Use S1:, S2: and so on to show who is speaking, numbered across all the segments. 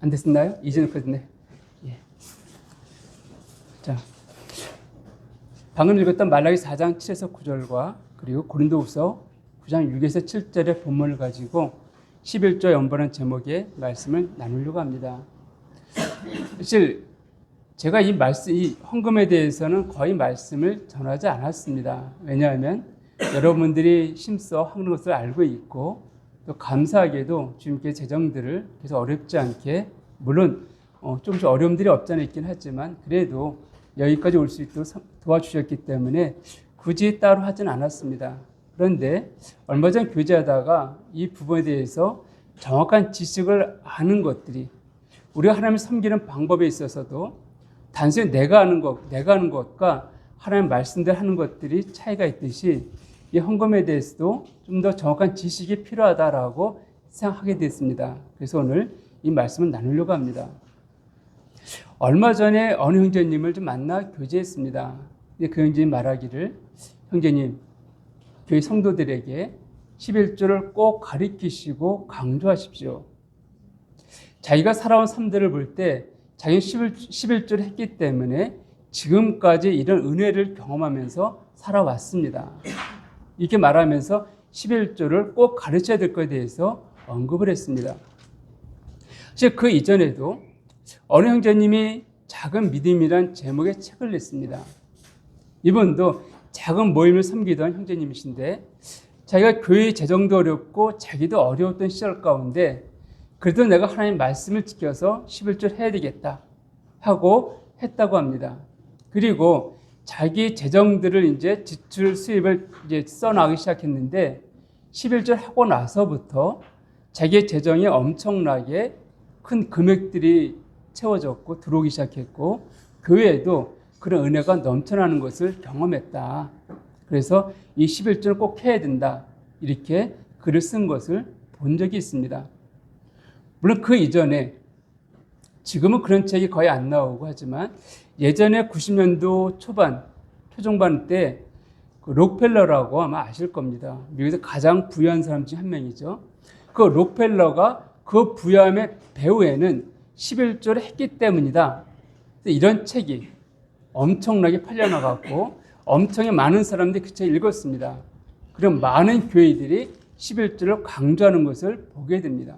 S1: 안 됐었나요? 이제 됐네. 예. 자, 방금 읽었던 말라기 4장 7에서 9절과 그리고 고린도후서 9장 6에서 7절의 본문을 가지고 11조 연보라는 제목의 말씀을 나누려고 합니다. 사실 제가 이 헌금에 대해서는 거의 말씀을 전하지 않았습니다. 왜냐하면 여러분들이 힘써 하는 것을 알고 있고 또 감사하게도 주님께 재정들을 계속 어렵지 않게 물론 조금씩 어려움들이 없지 않아 있긴 하지만 그래도 여기까지 올 수 있도록 도와주셨기 때문에 굳이 따로 하진 않았습니다. 그런데 얼마 전 교제하다가 이 부분에 대해서 정확한 지식을 아는 것들이 우리가 하나님을 섬기는 방법에 있어서도 단순히 내가 하는 것과 하나님 말씀대로 하는 것들이 차이가 있듯이 이 헌금에 대해서도 좀 더 정확한 지식이 필요하다라고 생각하게 됐습니다. 그래서 오늘 이 말씀을 나누려고 합니다. 얼마 전에 어느 형제님을 좀 만나 교제했습니다. 그 형제님 말하기를 형제님, 교회 성도들에게 11조를 꼭 가르치시고 강조하십시오. 자기가 살아온 삶들을 볼 때 자기는 11조를 했기 때문에 지금까지 이런 은혜를 경험하면서 살아왔습니다. 이렇게 말하면서 11조를 꼭 가르쳐야 될 것에 대해서 언급을 했습니다. 사실 그 이전에도 어느 형제님이 작은 믿음이란 제목의 책을 냈습니다. 이분도 작은 모임을 섬기던 형제님이신데 자기가 교회 재정도 어렵고 자기도 어려웠던 시절 가운데 그래도 내가 하나님 말씀을 지켜서 11조 해야 되겠다 하고 했다고 합니다. 그리고 자기 재정들을 이제 지출 수입을 이제 써나가기 시작했는데 11조 하고 나서부터 자기의 재정이 엄청나게 큰 금액들이 채워졌고 들어오기 시작했고 교회에도 그런 은혜가 넘쳐나는 것을 경험했다. 그래서 이 11조를 꼭 해야 된다. 이렇게 글을 쓴 것을 본 적이 있습니다. 물론 그 이전에 지금은 그런 책이 거의 안 나오고 하지만 예전에 90년도 초중반 때 그 록펠러라고 아마 아실 겁니다. 미국에서 가장 부유한 사람 중 한 명이죠. 그 록펠러가 그 부유함의 배후에는 11조를 했기 때문이다. 이런 책이 엄청나게 팔려나갔고 엄청나게 많은 사람들이 그 책을 읽었습니다. 그럼 많은 교회들이 11조를 강조하는 것을 보게 됩니다.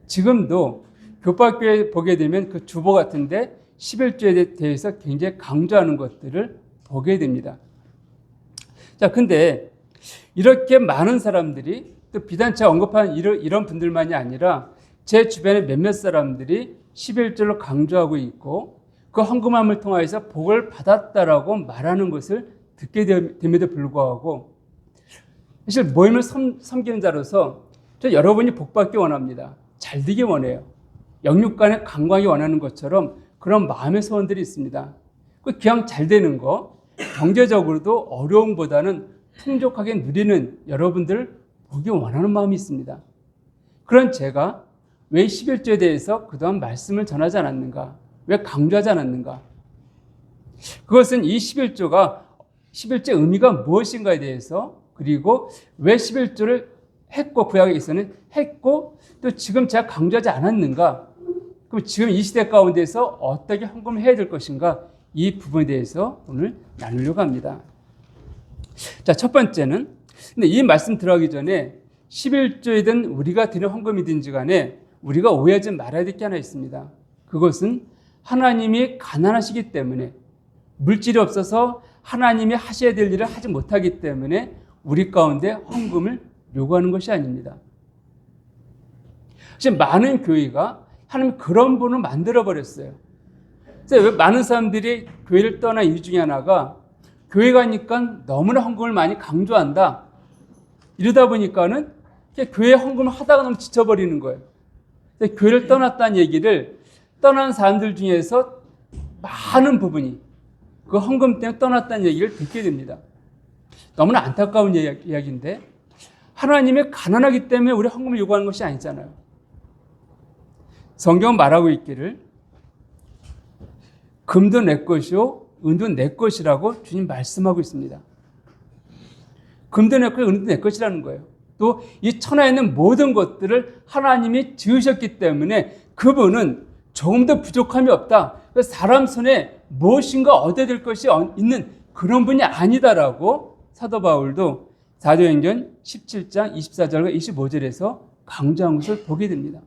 S1: 지금도 교파교회 보게 되면 그 주보 같은데 11조에 대해서 굉장히 강조하는 것들을 보게 됩니다. 자, 근데 이렇게 많은 사람들이 또 비단 제가 언급한 이런 분들만이 아니라 제 주변에 몇몇 사람들이 11조를 강조하고 있고 그 헌금함을 통하여서 복을 받았다라고 말하는 것을 듣게 됨에도 불구하고 사실 모임을 섬기는 자로서 저 여러분이 복받기 원합니다. 잘 되기 원해요. 영육간의 강광이 원하는 것처럼 그런 마음의 소원들이 있습니다. 그 그냥 잘 되는 거, 경제적으로도 어려움보다는 풍족하게 누리는 여러분들을 보기 원하는 마음이 있습니다. 그런 제가 왜 11조에 대해서 그동안 말씀을 전하지 않았는가? 왜 강조하지 않았는가? 그것은 이 11조의 의미가 무엇인가에 대해서 그리고 왜 11조를 했고 구약에서는 했고 또 지금 제가 강조하지 않았는가? 그럼 지금 이 시대 가운데서 어떻게 헌금을 해야 될 것인가? 이 부분에 대해서 오늘 나누려고 합니다. 자, 첫 번째는 근데 이 말씀 들어가기 전에 11조이든 우리가 드리는 헌금이든지 간에 우리가 오해하지 말아야 될 게 하나 있습니다. 그것은 하나님이 가난하시기 때문에 물질이 없어서 하나님이 하셔야 될 일을 하지 못하기 때문에 우리 가운데 헌금을 요구하는 것이 아닙니다. 지금 많은 교회가 하나님 그런 분을 만들어버렸어요. 그래서 왜 많은 사람들이 교회를 떠난 이유 중에 하나가 교회 가니까 너무나 헌금을 많이 강조한다. 이러다 보니까는 교회 헌금을 하다가 너무 지쳐버리는 거예요. 교회를 떠났다는 얘기를 떠난 사람들 중에서 많은 부분이 그 헌금 때문에 떠났다는 얘기를 듣게 됩니다. 너무나 안타까운 이야기인데 하나님이 가난하기 때문에 우리 헌금을 요구하는 것이 아니잖아요. 성경은 말하고 있기를 금도 내 것이요 은도 내 것이라고 주님 말씀하고 있습니다. 금도 내 것이고 은도 내 것이라는 거예요. 또 이 천하에 있는 모든 것들을 하나님이 지으셨기 때문에 그분은 조금 더 부족함이 없다. 사람 손에 무엇인가 얻어야 될 것이 있는 그런 분이 아니다라고 사도 바울도 사도행전 17장 24절과 25절에서 강조한 것을 보게 됩니다.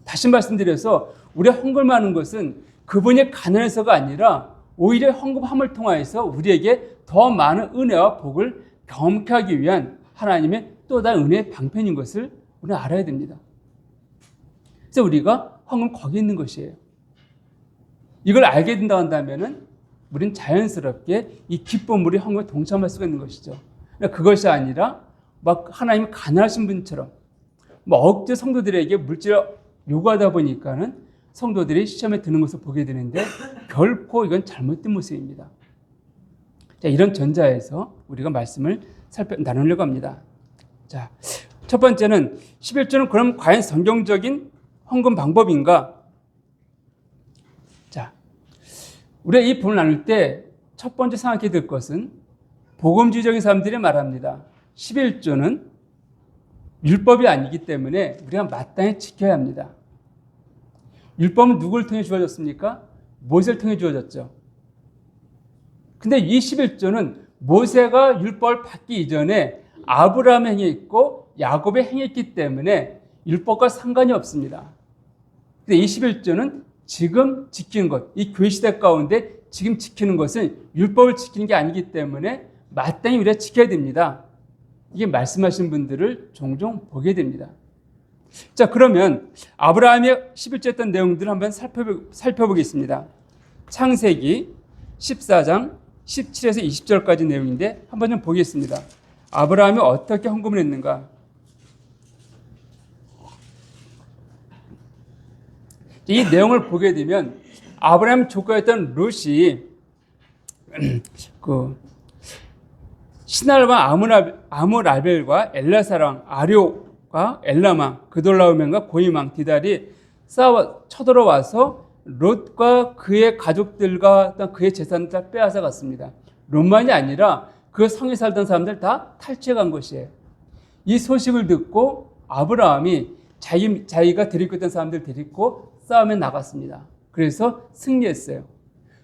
S1: 다시 말씀드려서 우리가 헌금하는 것은 그분이 가난해서가 아니라 오히려 헌금함을 통하여서 우리에게 더 많은 은혜와 복을 경험케 하기 위한 하나님의 또 다른 은혜의 방편인 것을 우리는 알아야 됩니다. 그래서 우리가 헌금 거기에 있는 것이에요. 이걸 알게 된다 한다면은 우리는 자연스럽게 이 기쁨 우리 헌금에 동참할 수가 있는 것이죠. 그것이 아니라 막 하나님 가난하신 분처럼 억지 성도들에게 물질을 요구하다 보니까는 성도들이 시험에 드는 것을 보게 되는데 결코 이건 잘못된 모습입니다. 자, 이런 전자에서 우리가 말씀을 나누려고 합니다. 자, 첫 번째는 11조는 그럼 과연 성경적인 헌금 방법인가? 자, 우리가 이 부분을 나눌 때 첫 번째 생각해 될 것은 복음주의적인 사람들이 말합니다. 11조는 율법이 아니기 때문에 우리가 마땅히 지켜야 합니다. 율법은 누구를 통해 주어졌습니까? 모세를 통해 주어졌죠. 근데 이 11조는 모세가 율법을 받기 이전에 아브라함의 행했고 야곱의 행했기 때문에 율법과 상관이 없습니다. 근데 이 11조는 지금 지키는 것, 이 교회 시대 가운데 지금 지키는 것은 율법을 지키는 게 아니기 때문에 마땅히 우리가 지켜야 됩니다. 이게 말씀하신 분들을 종종 보게 됩니다. 자, 그러면 아브라함의 11조 했던 내용들을 한번 살펴보겠습니다. 창세기 14장 17에서 20절까지 내용인데 한번 좀 보겠습니다. 아브라함이 어떻게 헌금을 했는가? 이 내용을 보게 되면 아브라함 조카였던 룻이 시날과 아므랄벨과 엘라사랑 아료가 엘라망 그돌라오면과 고이망 디달이 쳐들어와서 롯과 그의 가족들과 그의 재산을 다 빼앗아 갔습니다. 롯만이 아니라 그 성에 살던 사람들 다 탈취해 간 것이에요. 이 소식을 듣고 아브라함이 자기가 데리고 있던 사람들 데리고 싸움에 나갔습니다. 그래서 승리했어요.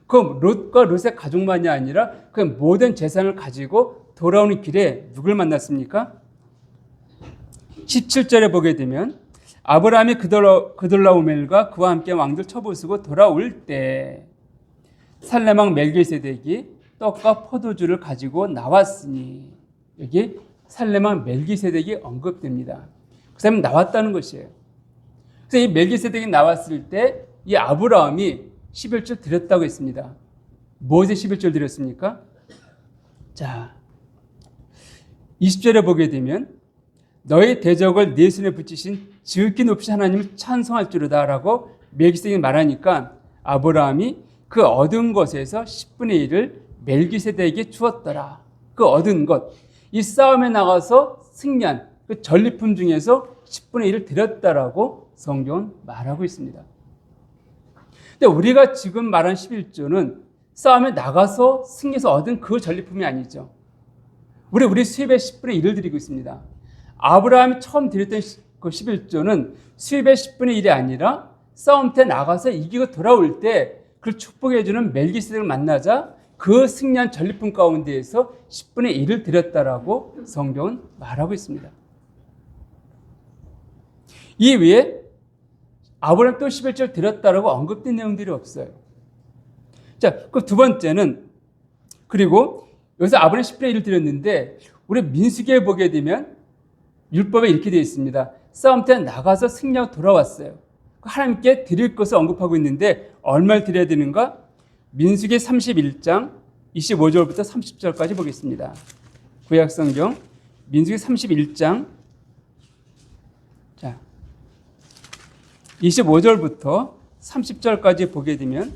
S1: 그 롯과 롯의 가족만이 아니라 그 모든 재산을 가지고 돌아오는 길에 누굴 만났습니까? 17절에 보게 되면 아브라함이 그돌라오멜과 그와 함께 왕들 처부수고 돌아올 때 살레망 멜기세덱이 떡과 포도주를 가지고 나왔으니, 여기 살레망 멜기세덱이 언급됩니다. 그 사람이 나왔다는 것이에요. 그래서 이 멜기세덱이 나왔을 때 이 아브라함이 11조 드렸다고 했습니다. 무엇에 11조를 드렸습니까? 자, 20절에 보게 되면 너의 대적을 네 손에 붙이신 지극히 높으신 하나님을 찬송할 줄이다 라고 멜기세덱이 말하니까 아브라함이 그 얻은 것에서 10분의 1을 멜기세덱에게 주었더라. 그 얻은 것, 이 싸움에 나가서 승리한 그 전리품 중에서 10분의 1을 드렸다라고 성경은 말하고 있습니다. 근데 우리가 지금 말한 11조는 싸움에 나가서 승리해서 얻은 그 전리품이 아니죠. 우리 수입의 10분의 1을 드리고 있습니다. 아브라함이 처음 드렸던 그 11조는 수입의 10분의 1이 아니라 싸움 때 나가서 이기고 돌아올 때 그를 축복해 주는 멜기세덱을 만나자 그 승리한 전리품 가운데에서 10분의 1을 드렸다라고 성경은 말하고 있습니다. 이 외에 아브라함 또 11조를 드렸다라고 언급된 내용들이 없어요. 자, 그 두 번째는, 그리고 여기서 아브라함 10분의 1을 드렸는데 우리 민수기에 보게 되면 율법에 이렇게 되어 있습니다. 싸움 때 나가서 승리하고 돌아왔어요. 하나님께 드릴 것을 언급하고 있는데 얼마를 드려야 되는가? 민수기 31장 25절부터 30절까지 보겠습니다. 구약성경 민수기 31장 25절부터 30절까지 보게 되면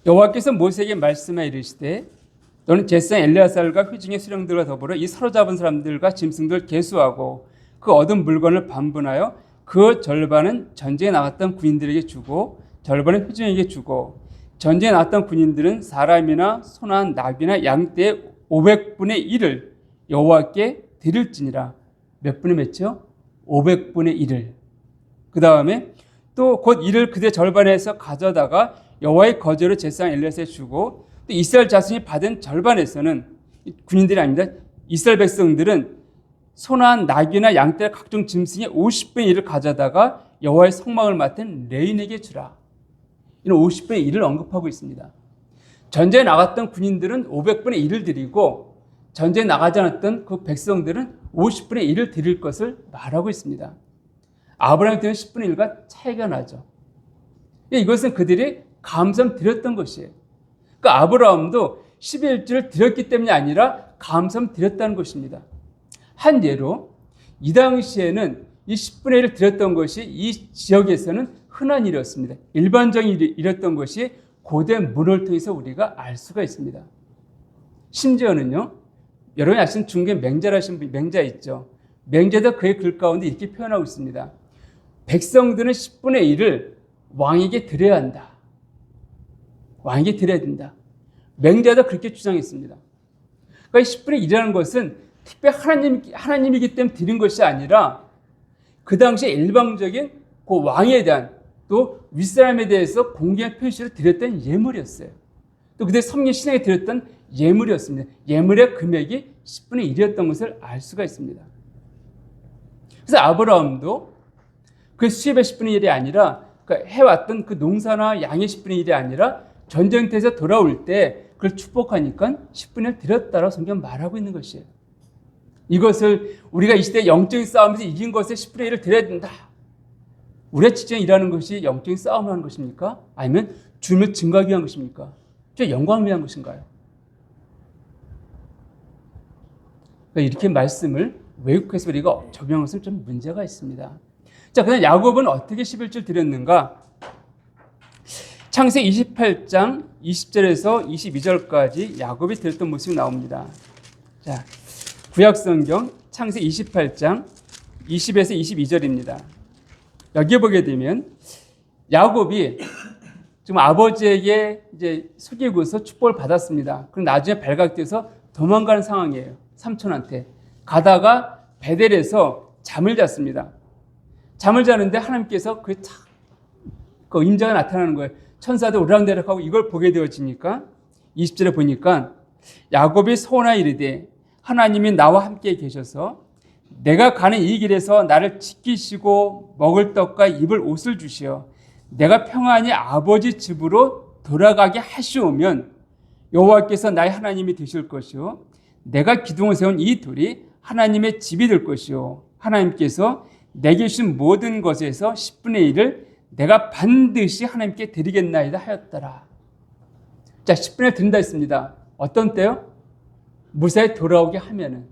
S1: 여호와께서 모세에게 말씀하여 이르시되 너는 제사장 엘레아살과 회중의 수령들과 더불어 이 사로잡은 사람들과 짐승들 계수하고 그 얻은 물건을 반분하여 그 절반은 전쟁에 나갔던 군인들에게 주고 절반은 회중에게 주고 전쟁에 나갔던 군인들은 사람이나 소나 나귀나 양떼의 500분의 1을 여호와께 드릴지니라. 몇 분의 몇이요? 500분의 1을. 그 다음에 또 곧 이를 그대 절반에서 가져다가 여호와의 거제로 제사장 엘리야세에 주고, 또 이스라엘 자손이 받은 절반에서는, 군인들이 아닙니다, 이스라엘 백성들은 소나 나귀나 양떼 각종 짐승의 50분의 1을 가져다가 여호와의 성막을 맡은 레인에게 주라. 이런 50분의 1을 언급하고 있습니다. 전쟁에 나갔던 군인들은 500분의 1을 드리고, 전쟁에 나가지 않았던 그 백성들은 50분의 1을 드릴 것을 말하고 있습니다. 아브라함이 드린 10분의 1과 차이가 나죠. 이것은 그들이 감사함 드렸던 것이에요. 그러니까 아브라함도 11조를 드렸기 때문이 아니라 감사함 드렸다는 것입니다. 한 예로 이 당시에는 이 10분의 1을 드렸던 것이 이 지역에서는 흔한 일이었습니다. 일반적인 일이었던 것이 고대 문헌을 통해서 우리가 알 수가 있습니다. 심지어는요, 여러분이 아시는 중국의 맹자라신 맹자 있죠. 맹자도 그의 글 가운데 이렇게 표현하고 있습니다. 백성들은 10분의 1을 왕에게 드려야 한다. 왕에게 드려야 된다. 맹자도 그렇게 주장했습니다. 그러니까 10분의 1이라는 것은 특별히 하나님이기 때문에 드린 것이 아니라 그 당시에 일방적인 그 왕에 대한, 또 윗사람에 대해서 공개한 표시로 드렸던 예물이었어요. 또 그들 섬긴 신에게 드렸던 예물이었습니다. 예물의 금액이 10분의 1이었던 것을 알 수가 있습니다. 그래서 아브라함도 그 수입의 10분의 1이 아니라, 그러니까 해왔던 그 농사나 양의 10분의 1이 아니라 전쟁터에서 돌아올 때 그걸 축복하니까 10분의 1 드렸다라고 성경 말하고 있는 것이에요. 이것을 우리가 이 시대 영적인 싸움에서 이긴 것에 10분의 1을 드려야 된다. 우리의 직장에 일하는 것이 영적인 싸움을 하는 것입니까? 아니면 주님을 증거하기 위한 것입니까? 저 영광을 위한 것인가요? 그러니까 이렇게 말씀을 외국에서 우리가 적용한 것은 좀 문제가 있습니다. 자, 그럼 야곱은 어떻게 11절 드렸는가? 창세기 28장 20절에서 22절까지 야곱이 드렸던 모습이 나옵니다. 자, 구약성경 창세기 28장 20에서 22절입니다. 여기에 보게 되면 야곱이 지금 아버지에게 이제 속이고서 축복을 받았습니다. 그럼 나중에 발각돼서 도망가는 상황이에요. 삼촌한테. 가다가 베델에서 잠을 잤습니다. 잠을 자는데 하나님께서 그 임자가 나타나는 거예요. 천사들 오르락내리락하고 이걸 보게 되어지니까 20절에 보니까 야곱이 소원하여 이르되 하나님이 나와 함께 계셔서 내가 가는 이 길에서 나를 지키시고 먹을 떡과 입을 옷을 주시어 내가 평안히 아버지 집으로 돌아가게 하시오면 여호와께서 나의 하나님이 되실 것이요 내가 기둥을 세운 이 돌이 하나님의 집이 될 것이요 하나님께서 내게 주신 모든 것에서 10분의 1을 내가 반드시 하나님께 드리겠나이다 하였더라. 자, 10분의 1 드린다 했습니다. 어떤 때요? 무사히 돌아오게 하면은.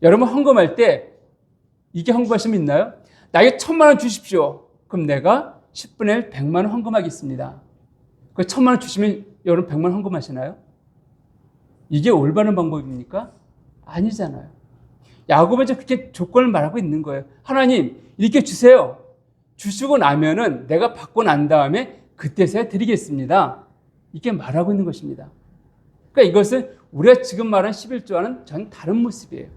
S1: 여러분 헌금할 때 이게 헌금하시면 있나요? 나에게 1,000,000원 주십시오. 그럼 내가 10분의 1 100만 원 헌금하겠습니다. 그 1,000,000원 주시면 여러분 100만 원 헌금하시나요? 이게 올바른 방법입니까? 아니잖아요. 야곱은 그렇게 조건을 말하고 있는 거예요. 하나님 이렇게 주세요. 주시고 나면은 내가 받고 난 다음에 그때서야 드리겠습니다. 이렇게 말하고 있는 것입니다. 그러니까 이것은 우리가 지금 말한 11조와는 전 다른 모습이에요.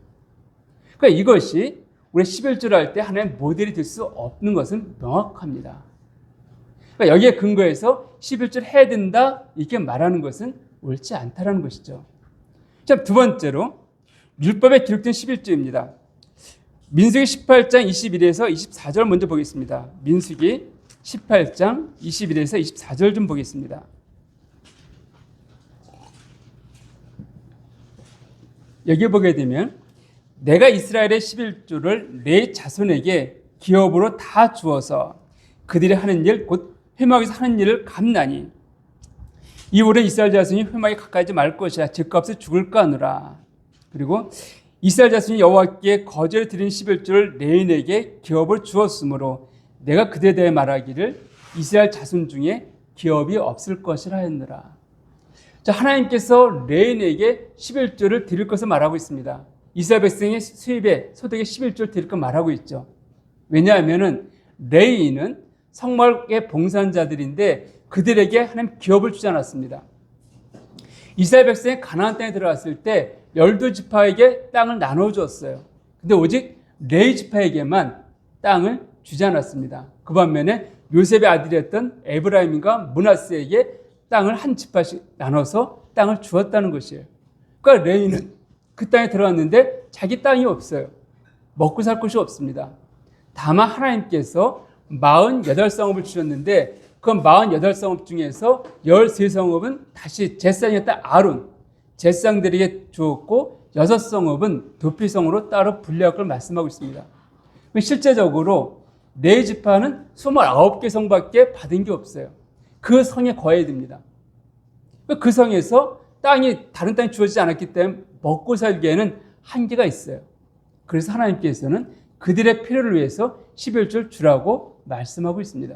S1: 그러니까 이것이 우리 11조를 할 때 하나님의 모델이 될 수 없는 것은 명확합니다. 그러니까 여기에 근거해서 11조를 해야 된다 이렇게 말하는 것은 옳지 않다라는 것이죠. 자, 두 번째로 율법에 기록된 11조입니다. 민수기 18장 21에서 24절 먼저 보겠습니다. 민수기 18장 21에서 24절 좀 보겠습니다. 여기 보게 되면 내가 이스라엘의 11조를 내 자손에게 기업으로 다 주어서 그들이 하는 일 곧 회막에서 하는 일을 갚나니 이후로 이스라엘 자손이 회막에 가까이지 말 것이라 죗값에 죽을까 하노라. 그리고 이스라엘 자손이 여호와께 거제를 드린 11조를 레인에게 기업을 주었으므로 내가 그들에 대해 말하기를 이스라엘 자손 중에 기업이 없을 것이라 했느라. 자, 하나님께서 레인에게 11조를 드릴 것을 말하고 있습니다. 이스라엘 백성의 수입의 소득의 11조를 드릴 것 말하고 있죠. 왜냐하면 레인은 성막의 봉사자들인데 그들에게 하나님 기업을 주지 않았습니다. 이스라엘 백성이 가나안 땅에 들어갔을 때 12지파에게 땅을 나눠주었어요. 근데 오직 레위 지파에게만 땅을 주지 않았습니다. 그 반면에 요셉의 아들이었던 에브라임과 므낫세에게 땅을 한 지파씩 나눠서 땅을 주었다는 것이에요. 그러니까 레위는 그 땅에 들어갔는데 자기 땅이 없어요. 먹고 살 곳이 없습니다. 다만 하나님께서 48성읍을 주셨는데 그 48성읍 중에서 13성읍은 다시 제사장이었던 아론, 제사장들에게 주었고 6성읍은 도피성으로 따로 분리할 걸 말씀하고 있습니다. 실제적으로 네 지파는 29개 성밖에 받은 게 없어요. 그 성에 거해야 됩니다. 그 성에서 다른 땅이 주어지지 않았기 때문에 먹고 살기에는 한계가 있어요. 그래서 하나님께서는 그들의 필요를 위해서 11조를 주라고 말씀하고 있습니다.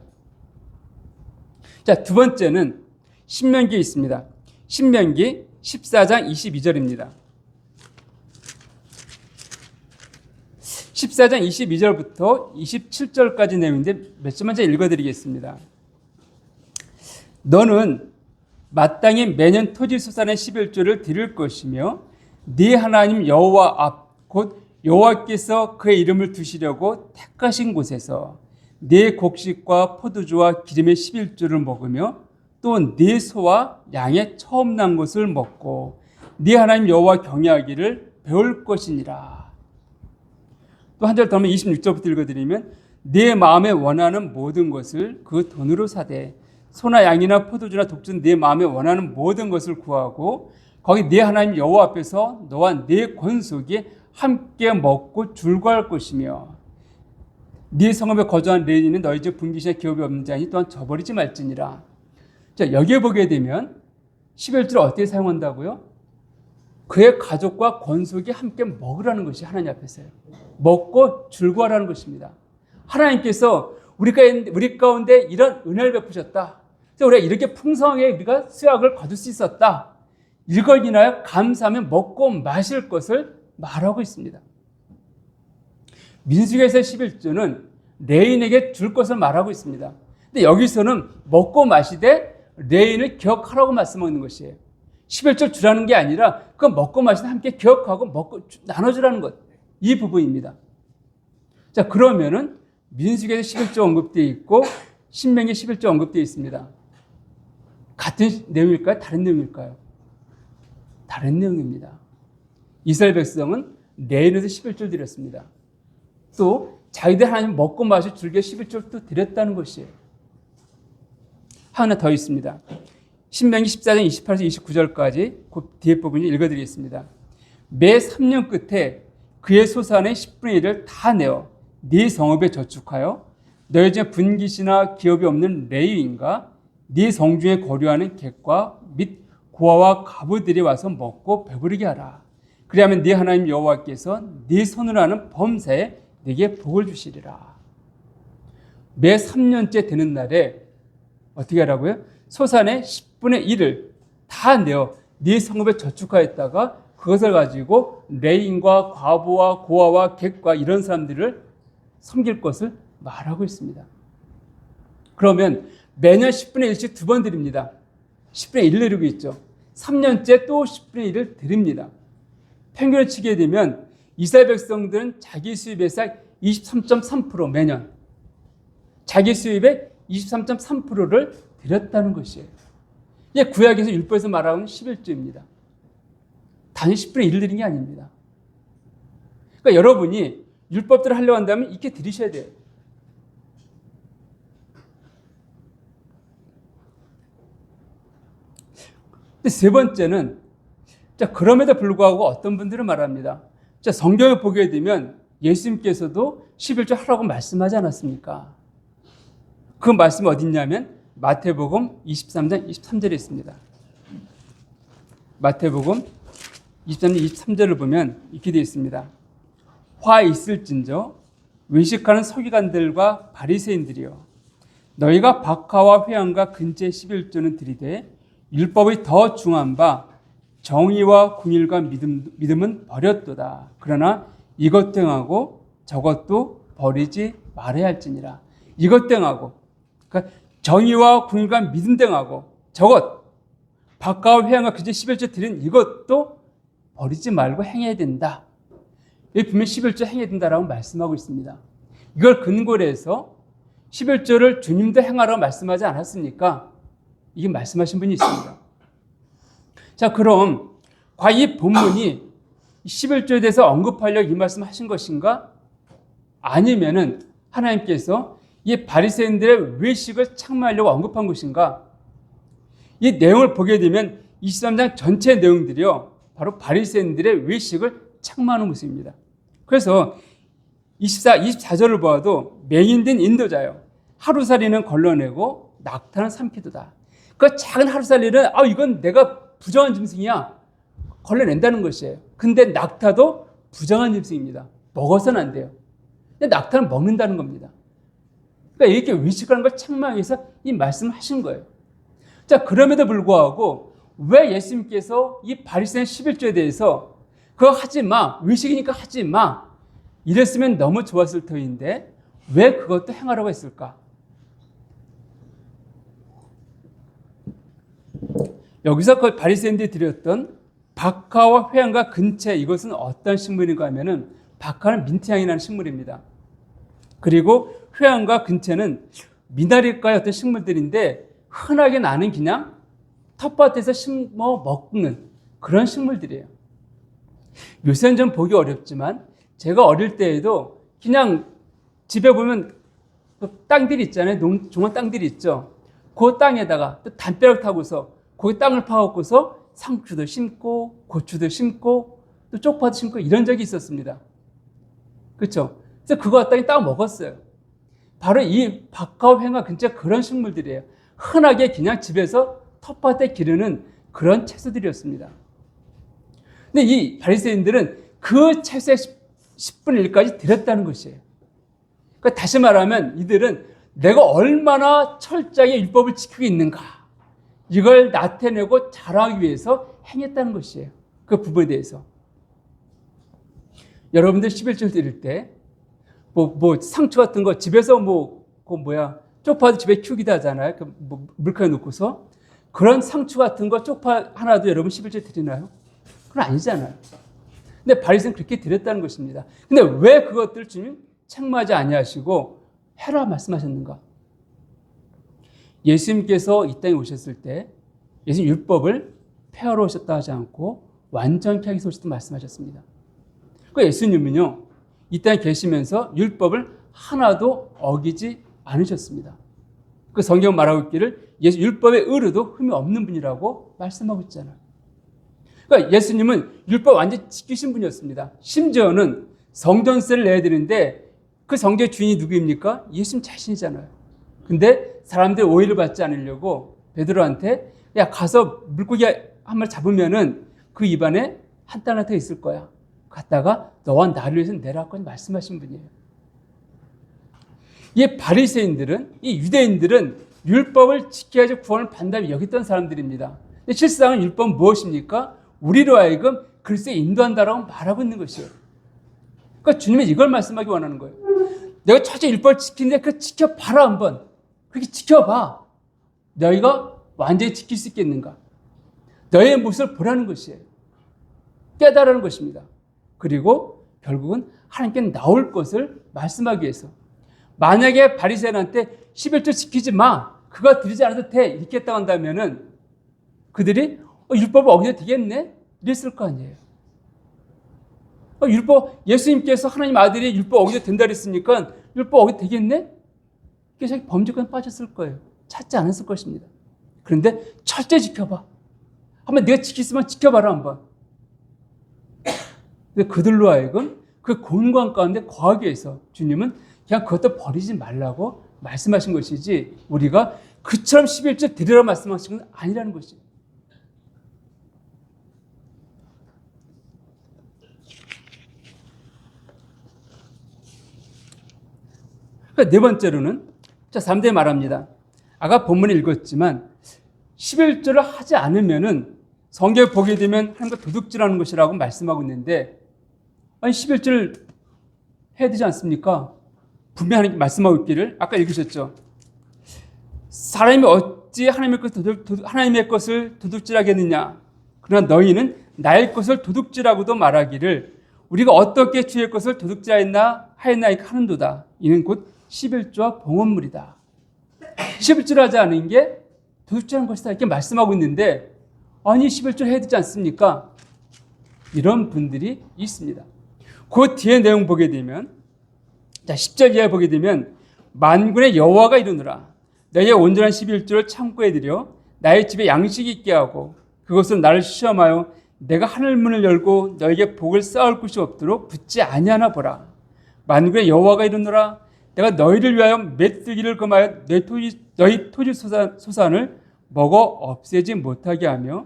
S1: 자, 두 번째는 신명기에 있습니다. 신명기 14장 22절입니다. 14장 22절부터 27절까지 내용인데 몇 절만 제가 읽어드리겠습니다. 너는 마땅히 매년 토지소산의 11조를 드릴 것이며 네 하나님 여호와 앞 곧 여호와께서 그의 이름을 두시려고 택하신 곳에서 네 곡식과 포도주와 기름의 11조를 먹으며 또 네 소와 양의 처음 난 것을 먹고 네 하나님 여호와 경외하기를 배울 것이니라. 또 한 절 더 하면 26절부터 읽어드리면 네 마음에 원하는 모든 것을 그 돈으로 사되 소나 양이나 포도주나 독주는 네 마음에 원하는 모든 것을 구하고 거기 네 하나님 여호와 앞에서 너와 네 권속이 함께 먹고 줄거할 것이며 네 성읍에 거주한 레위인은 너희 집 분깃이나 기업이 없는 자니 또한 저버리지 말지니라. 자, 여기에 보게 되면 11조를 어떻게 사용한다고요? 그의 가족과 권속이 함께 먹으라는 것이 하나님 앞에서요. 먹고 줄거하라는 것입니다. 하나님께서 우리 가운데 이런 은혜를 베푸셨다. 우리가 이렇게 풍성하게 우리가 수확을 거둘 수 있었다. 이걸 인하여 감사하며 먹고 마실 것을 말하고 있습니다. 민수기에서 11조는 레인에게 줄 것을 말하고 있습니다. 근데 여기서는 먹고 마시되 레인을 기억하라고 말씀하는 것이에요. 11조 주라는 게 아니라 그 먹고 마시되 함께 기억하고 먹고 나눠주라는 것. 이 부분입니다. 자, 그러면은 민수기에서 11조 언급되어 있고 신명기 11조 언급되어 있습니다. 같은 내용일까요? 다른 내용일까요? 다른 내용입니다. 이스라엘 백성은 레인에서 11조를 드렸습니다. 또 자기들 하나님 먹고 마시 줄기에 11조를 또 드렸다는 것이에요. 하나 더 있습니다. 신명기 14장 28에서 29절까지 그 뒤에 부분을 읽어드리겠습니다. 매 3년 끝에 그의 소산의 10분의 1을 다 내어 네 성읍에 저축하여 너희 중에 분깃이나 기업이 없는 레위인과 네 성중에 거류하는 객과 및 고아와 가부들이 와서 먹고 배부르게 하라. 그리하면 네 하나님 여호와께서 네 손으로 하는 범사에 네게 복을 주시리라. 매 3년째 되는 날에 어떻게 하라고요? 소산의 10분의 1을 다 내어 네 성읍에 저축하였다가 그것을 가지고 레인과 과부와 고아와 객과 이런 사람들을 섬길 것을 말하고 있습니다. 그러면 매년 10분의 1씩 두 번 드립니다. 10분의 1을 내리고 있죠. 3년째 또 10분의 1을 드립니다. 평균을 치게 되면 이스라엘 백성들은 자기 수입에서 23.3% 매년 자기 수입의 23.3%를 드렸다는 것이에요. 이게 구약에서 율법에서 말하는 11조입니다. 단위 10분의 1을 드린 게 아닙니다. 그러니까 여러분이 율법들을 하려고 한다면 이렇게 드리셔야 돼요. 세 번째는 자, 그럼에도 불구하고 어떤 분들은 말합니다. 자, 성경을 보게 되면 예수님께서도 11조 하라고 말씀하지 않았습니까? 그 말씀이 어디 있냐면 마태복음 23장 23절에 있습니다. 마태복음 23장 23절을 보면 이렇게 되어 있습니다. 화 있을진저 외식하는 서기관들과 바리새인들이여 너희가 박하와 회양과 근처의 11조는 드리되 율법이 더 중한 바 정의와 궁일과 믿음은 버렸도다. 그러나 이것도 행하고 저것도 버리지 말아야 할지니라. 이것도 행하고 그러니까 정의와 궁일과 믿음도 행하고 저것 박가와 회양과 그제 11조 드린 이것도 버리지 말고 행해야 된다. 여기 분명히 11조 행해야 된다라고 말씀하고 있습니다. 이걸 근거로 해서 11조를 주님도 행하라고 말씀하지 않았습니까? 이게 말씀하신 분이 있습니다. 자, 그럼 과연 이 본문이 11조에 대해서 언급하려고 이 말씀하신 것인가? 아니면은 하나님께서 이 바리새인들의 외식을 창망하려고 언급한 것인가? 이 내용을 보게 되면 23장 전체 내용들이요, 바로 바리새인들의 외식을 창망하는 모습입니다. 그래서 24절을 보아도 맹인된 인도자요, 하루살이는 걸러내고 낙타는 삼키도다. 그 작은 하루살이는 이건 내가 부정한 짐승이야, 걸러낸다는 것이에요. 근데 낙타도 부정한 짐승입니다. 먹어서는 안 돼요. 근데 낙타는 먹는다는 겁니다. 그러니까 이렇게 외식하는 걸 창망하기 위해서 이 말씀을 하신 거예요. 자, 그럼에도 불구하고 왜 예수님께서 이 바리새인 11조에 대해서 그거 하지 마, 외식이니까 하지 마, 이랬으면 너무 좋았을 터인데 왜 그것도 행하라고 했을까? 여기서 그 바리새인들이 드렸던 박하와 회양과 근체, 이것은 어떤 식물인가 하면은 박하는 민트향이 나는 식물입니다. 그리고 회양과 근체는 미나리과의 어떤 식물들인데 흔하게 나는 그냥 텃밭에서 심어 먹는 그런 식물들이에요. 요새는 좀 보기 어렵지만 제가 어릴 때에도 그냥 집에 보면 땅들이 있잖아요. 종원 땅들이 있죠. 그 땅에다가 또 담벼락 타고서 그 땅을 파갖고서 상추도 심고 고추도 심고 또 쪽파도 심고 이런 적이 있었습니다. 그렇죠? 그래서 그거 갖다가 따 먹었어요. 바로 이 박하와 회양과 근처 그런 식물들이에요. 흔하게 그냥 집에서 텃밭에 기르는 그런 채소들이었습니다. 근데 이 바리새인들은 그 채소의 10분의 1까지 드렸다는 것이에요. 그러니까 다시 말하면 이들은 내가 얼마나 철저하게 율법을 지키고 있는가, 이걸 나타내고 자랑하기 위해서 행했다는 것이에요. 그 부분에 대해서. 여러분들 11절 드릴 때 상추 같은 거 집에서 쪽파도 집에 키우기도 하잖아요. 물칸에 놓고서. 그런 상추 같은 거 쪽파 하나도 여러분 11절 드리나요? 그건 아니잖아요. 근데 바리새인은 그렇게 드렸다는 것입니다. 근데 왜 그것들을 주님 책망하지 아니하시고 해라 말씀하셨는가? 예수님께서 이 땅에 오셨을 때 예수님 율법을 폐하러 오셨다 하지 않고 완전케 하기 위해서 오셨다고 말씀하셨습니다. 그 예수님은요, 이 땅에 계시면서 율법을 하나도 어기지 않으셨습니다. 그 성경 말하고 있기를 율법의 의로도 흠이 없는 분이라고 말씀하고 있잖아요. 그러니까 예수님은 율법 완전히 지키신 분이었습니다. 심지어는 성전세를 내야 되는데 그 성전의 주인이 누구입니까? 예수님 자신이잖아요. 근데 사람들이 오해를 받지 않으려고 베드로한테 야, 가서 물고기 한 마리 잡으면은 그 입안에 한 달란트가 있을 거야. 갔다가 너와 나를 위해서 내라고 말씀하신 분이에요. 이 바리새인들은, 이 유대인들은 율법을 지켜야지 구원을 받는다고 여겼던 사람들입니다. 근데 실상은 율법은 무엇입니까? 우리로 하여금 글쎄 인도한다라고 말하고 있는 것이에요. 그러니까 주님은 이걸 말씀하기 원하는 거예요. 내가 철저히 율법을 지키는데 그걸 지켜봐라 한번. 그렇게 지켜봐. 너희가 완전히 지킬 수 있겠는가? 너희의 모습을 보라는 것이에요. 깨달으라는 것입니다. 그리고 결국은 하나님께 나올 것을 말씀하기 위해서. 만약에 바리새인한테 11조 지키지 마, 그거 드리지 않아도 돼, 이렇게 했다고 한다면은 그들이 율법을 어기도 되겠네? 이랬을 거 아니에요. 예수님께서 하나님 아들이 율법 어기도 된다 그랬으니까 율법 어기도 되겠네? 그래서 범죄까지 빠졌을 거예요. 찾지 않았을 것입니다. 그런데 철저히 지켜봐. 한번 내가 지키지만 지켜봐라 한번. 근데 그들로 하여금 그 곤고한 가운데 거하기 위해서 주님은 그냥 그것도 버리지 말라고 말씀하신 것이지 우리가 그처럼 11조 드리라고 말씀하신 건 아니라는 것이에요. 그러니까 네 번째로는, 자, 3대 말합니다. 아까 본문에 읽었지만 11조를 하지 않으면은 성경에 보게 되면 하나님과 도둑질하는 것이라고 말씀하고 있는데, 아니 11조를 해야 되지 않습니까? 분명히 하나님께 말씀하고 있기를 아까 읽으셨죠. 사람이 어찌 하나님의 것을 도둑질하겠느냐? 그러나 너희는 나의 것을 도둑질하고도 말하기를 우리가 어떻게 주의 것을 도둑질하였나 하는도다. 이는 곧 11조와 봉헌물이다. 11조를 하지 않은 게 도둑질하는 것이다. 이렇게 말씀하고 있는데 아니 11조 해야 되지 않습니까? 이런 분들이 있습니다. 그 뒤에 내용 보게 되면 자 10절 이하 보게 되면 만군의 여호와가 이르노라 너희의 온전한 11조를 창고에 들여 나의 집에 양식이 있게 하고 그것은 나를 시험하여 내가 하늘문을 열고 너에게 복을 쌓을 곳이 없도록 붙지 아니하나 보라. 만군의 여호와가 이르노라 내가 너희를 위하여 메뚜기를 금하여 너희 토지 소산을 먹어 없애지 못하게 하며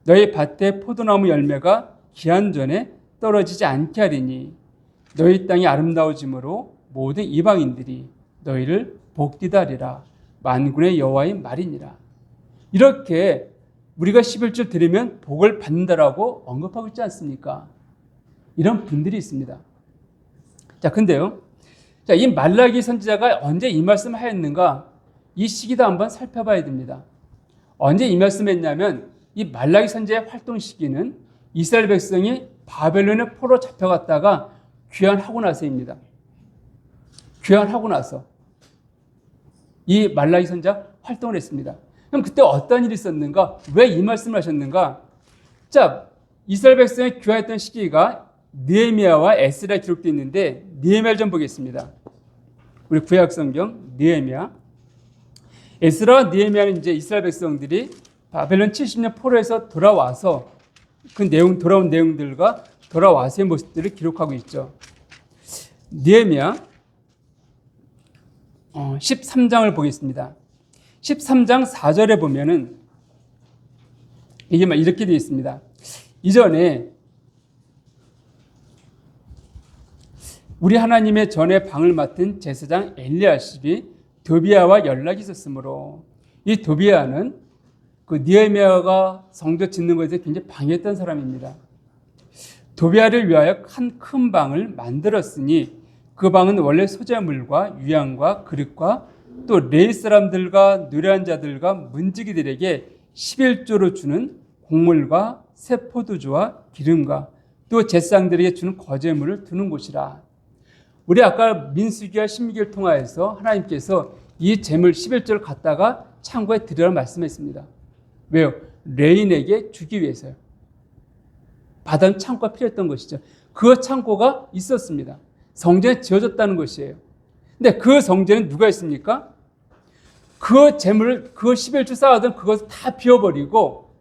S1: 너희 밭의 포도나무 열매가 기한 전에 떨어지지 않게 하리니 너희 땅이 아름다워짐으로 모든 이방인들이 너희를 복되다 하리라. 만군의 여호와의 말이니라. 이렇게 우리가 11조 드리면 복을 받는다라고 언급하고 있지 않습니까? 이런 분들이 있습니다. 자, 근데요. 자, 이 말라기 선지자가 언제 이 말씀을 하였는가? 이 시기도 한번 살펴봐야 됩니다. 언제 이 말씀을 했냐면 이 말라기 선지자의 활동 시기는 이스라엘 백성이 바벨론의 포로 잡혀갔다가 귀환하고 나서입니다. 귀환하고 나서 이 말라기 선지자 활동을 했습니다. 그럼 그때 어떤 일이 있었는가? 왜 이 말씀을 하셨는가? 자, 이스라엘 백성이 귀환했던 시기가 느헤미야와 에스라에 기록되어 있는데 느헤미야를 좀 보겠습니다. 우리 구약 성경 느헤미야. 에스라와 느헤미야는 이제 이스라엘 백성들이 바벨론 70년 포로에서 돌아와서 돌아온 내용들과 돌아와서의 모습들을 기록하고 있죠. 느헤미야 13장을 보겠습니다. 13장 4절에 보면은 이게 막 이렇게 되어 있습니다. 이전에 우리 하나님의 전에 방을 맡은 제사장 엘리야십이 도비야와 연락이 있었으므로 이 도비야는 그 느헤미야가 성전 짓는 것에 굉장히 방해했던 사람입니다. 도비야를 위하여 큰 방을 만들었으니 그 방은 원래 소재물과 유향과 그릇과 또 레위 사람들과 노래한 자들과 문지기들에게 11조로 주는 곡물과 새 포도주와 기름과 또 제사장들에게 주는 거제물을 두는 곳이라. 우리 아까 민수기와 신명기를 통하여서 하나님께서 이 제물 11조를 갖다가 창고에 들여라 말씀했습니다. 왜요? 레인에게 주기 위해서요. 받은 창고가 필요했던 것이죠. 그 창고가 있었습니다. 성전에 지어졌다는 것이에요. 근데 그 성전에 누가 있습니까? 그 재물을, 그 11조 쌓아둔 그것을 다 비워버리고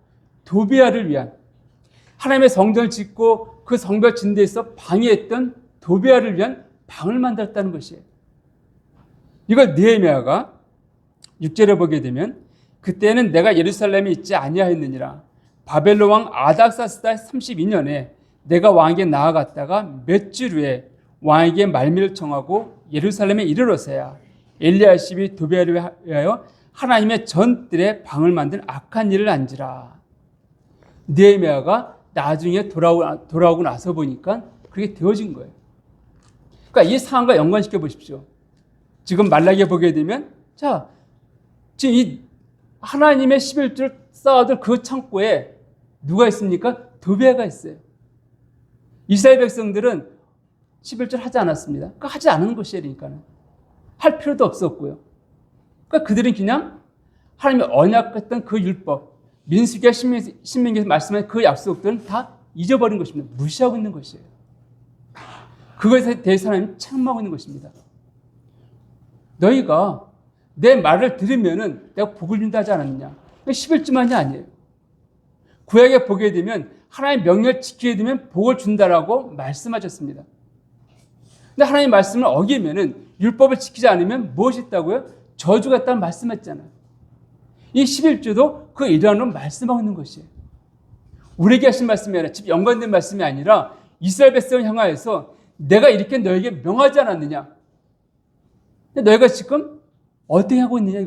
S1: 도비야를 위한 하나님의 성전을 짓고 그 성벽 짓는 데 있어 방해했던 도비야를 위한 방을 만들었다는 것이에요. 이걸 느헤미야가 6절에 보게 되면 그때는 내가 예루살렘에 있지 아니하였느니라. 바벨론 왕 아닥사스다 32년에 내가 왕에게 나아갔다가 몇 주 후에 왕에게 말미를 청하고 예루살렘에 이르러서야 엘리야십이 도비야를 위하여 하나님의 전뜰에 방을 만든 악한 일을 안지라. 느헤미야가 나중에 돌아오고 나서 보니까 그렇게 되어진 거예요. 그러니까 이 상황과 연관시켜 보십시오. 지금 말라기에 보게 되면 자, 지금 이 하나님의 11조를 쌓아둘 그 창고에 누가 있습니까? 도비야가 있어요. 이스라엘 백성들은 11조를 하지 않았습니다. 그러니까 하지 않은 것이니까는 할 필요도 없었고요. 그러니까 그들은 그냥 하나님의 언약했던 그 율법, 민수기와 신명기에서 말씀한 그 약속들은 다 잊어버린 것입니다. 무시하고 있는 것이에요. 그것에 대해서 하나님은 책망하고 있는 것입니다. 너희가 내 말을 들으면은 내가 복을 준다 하지 않았느냐? 11조만이 아니에요. 구약에 보게 되면 하나님의 명령을 지키게 되면 복을 준다라고 말씀하셨습니다. 근데 하나님의 말씀을 어기면은 율법을 지키지 않으면 무엇이 있다고요? 저주가 있다는 말씀했잖아요. 이 11조도 그 일환으로 말씀하고 있는 것이에요. 우리에게 하신 말씀이 아니라 집 연관된 말씀이 아니라 이스라엘 백성을 향하여서 내가 이렇게 너에게 명하지 않았느냐? 근데 너희가 지금 어떻게 하고 있느냐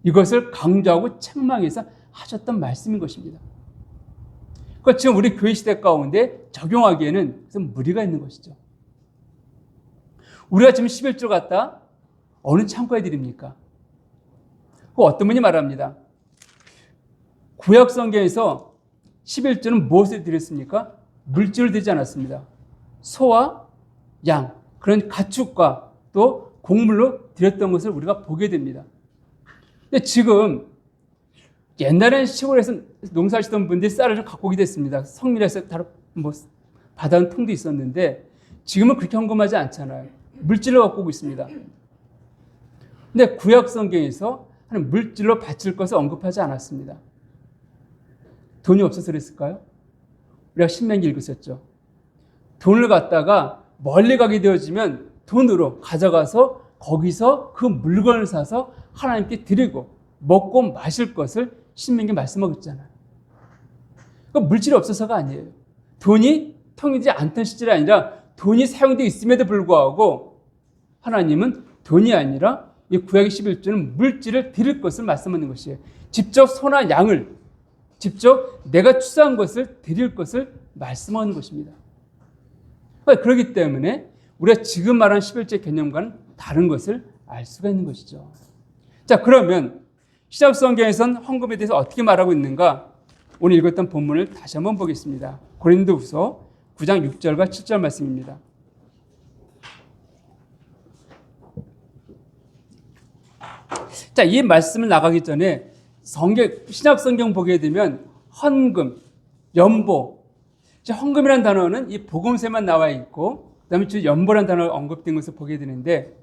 S1: 이것을 강조하고 책망해서 하셨던 말씀인 것입니다. 그러니까 지금 우리 교회 시대 가운데 적용하기에는 좀 무리가 있는 것이죠. 우리가 지금 11조 갖다 어느 창고에 드립니까? 그 어떤 분이 말합니다. 구약 성경에서 11조는 무엇을 드렸습니까? 물질을 드리지 않았습니다. 소와 양, 그런 가축과 또 곡물로 드렸던 것을 우리가 보게 됩니다. 근데 지금 옛날에는 시골에서 농사하시던 분들이 쌀을 갖고 오게 됐습니다. 성밀에서 받아온 통도 있었는데 지금은 그렇게 헌금하지 않잖아요. 물질을 갖고 오고 있습니다. 근데 구약 성경에서 하는 물질로 바칠 것을 언급하지 않았습니다. 돈이 없어서 그랬을까요? 우리가 신명기 읽으셨죠. 돈을 갖다가 멀리 가게 되어지면 돈으로 가져가서 거기서 그 물건을 사서 하나님께 드리고 먹고 마실 것을 신명기 말씀하고 있잖아요. 그러니까 물질이 없어서가 아니에요. 돈이 통이지 않던 시절이 아니라 돈이 사용되어 있음에도 불구하고 하나님은 돈이 아니라 이 구약의 11조는 물질을 드릴 것을 말씀하는 것이에요. 직접 소나 양을 직접 내가 추수한 것을 드릴 것을 말씀하는 것입니다. 그렇기 때문에 우리가 지금 말하는 11조 개념과는 다른 것을 알 수가 있는 것이죠. 자, 그러면 신약 성경에서는 헌금에 대해서 어떻게 말하고 있는가? 오늘 읽었던 본문을 다시 한번 보겠습니다. 고린도후서 9장 6절과 7절 말씀입니다. 자, 이 말씀을 나가기 전에 신약 성경 보게 되면 헌금, 연보. 헌금이라는 단어는 이 복음서에만 나와 있고, 그다음에 주 연보라는 단어가 언급된 것을 보게 되는데,